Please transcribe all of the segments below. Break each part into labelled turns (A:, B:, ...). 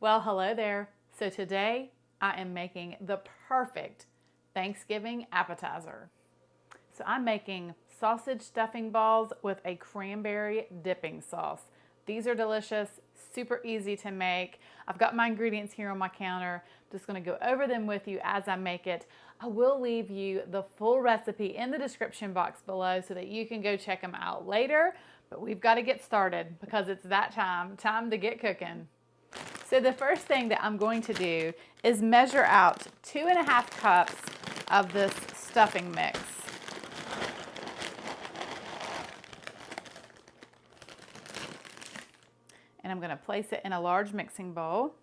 A: Well, hello there. So today I am making the perfect Thanksgiving appetizer. So I'm making sausage stuffing balls with a cranberry dipping sauce. These are delicious, super easy to make. I've got my ingredients here on my counter. Just gonna go over them with you as I make it. I will leave you the full recipe in the description box below so that you can go check them out later. But we've got to get started because it's that time to get cooking. So the first thing that I'm going to do is measure out 2.5 cups of this stuffing mix. And I'm going to place it in a large mixing bowl.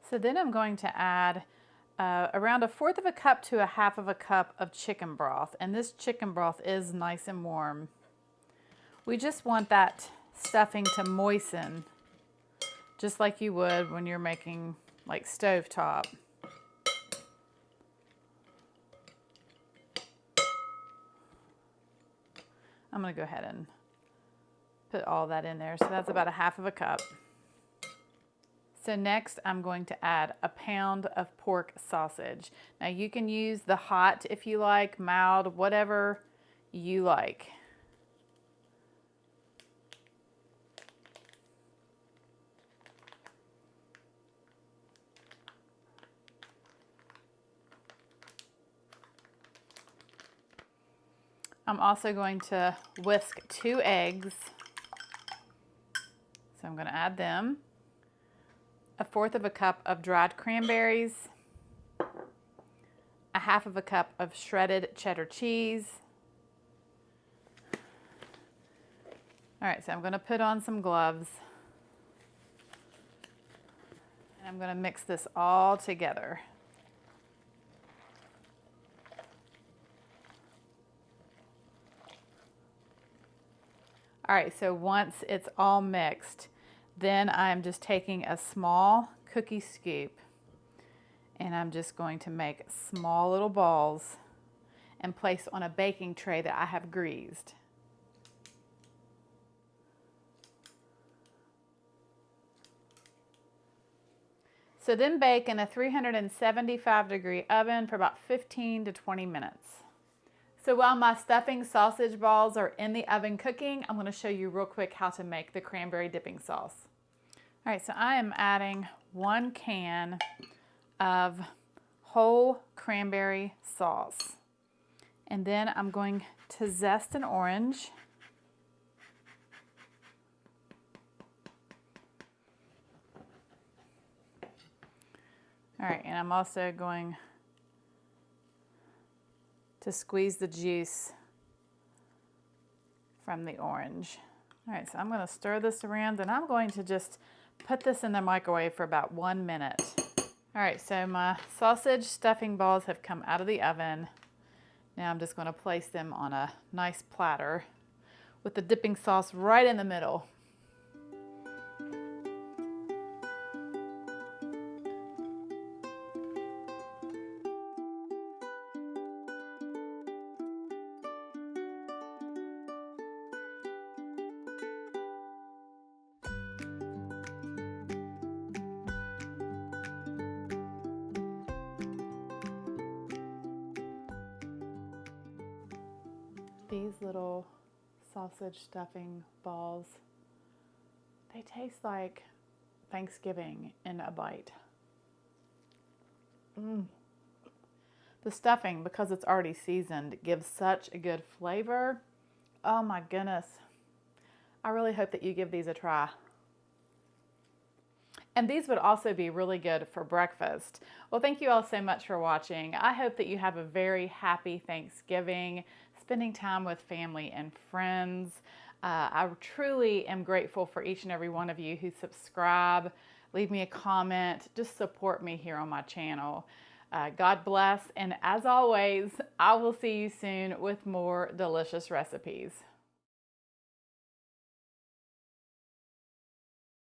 A: So then I'm going to add around 1/4 cup to 1/2 cup of chicken broth. And this chicken broth is nice and warm. We just want that stuffing to moisten, just like you would when you're making like stovetop. I'm going to go ahead and put all that in there. So that's about 1/2 cup. So next I'm going to add 1 pound of pork sausage. Now you can use the hot if you like, mild, whatever you like. I'm also going to whisk 2 eggs. So I'm going to add them. 1/4 cup of dried cranberries, 1/2 cup of shredded cheddar cheese. All right, so I'm going to put on some gloves. And I'm going to mix this all together. All right, so once it's all mixed, then I'm just taking a small cookie scoop and I'm just going to make small little balls and place on a baking tray that I have greased. So then bake in a 375-degree oven for about 15 to 20 minutes. So while my stuffing sausage balls are in the oven cooking, I'm going to show you real quick how to make the cranberry dipping sauce. All right, so I am adding 1 can of whole cranberry sauce. And then I'm going to zest an orange. All right, and I'm also going to squeeze the juice from the orange. All right, so I'm going to stir this around and I'm going to just put this in the microwave for about 1 minute. All right, so my sausage stuffing balls have come out of the oven. Now I'm just going to place them on a nice platter with the dipping sauce right in the middle. These little sausage stuffing balls, they taste like Thanksgiving in a bite. The stuffing, because it's already seasoned, gives such a good flavor. Oh my goodness. I really hope that you give these a try. And these would also be really good for breakfast. Well, thank you all so much for watching. I hope that you have a very happy Thanksgiving, spending time with family and friends. I truly am grateful for each and every one of you who subscribe, leave me a comment, just support me here on my channel. God bless, and as always, I will see you soon with more delicious recipes.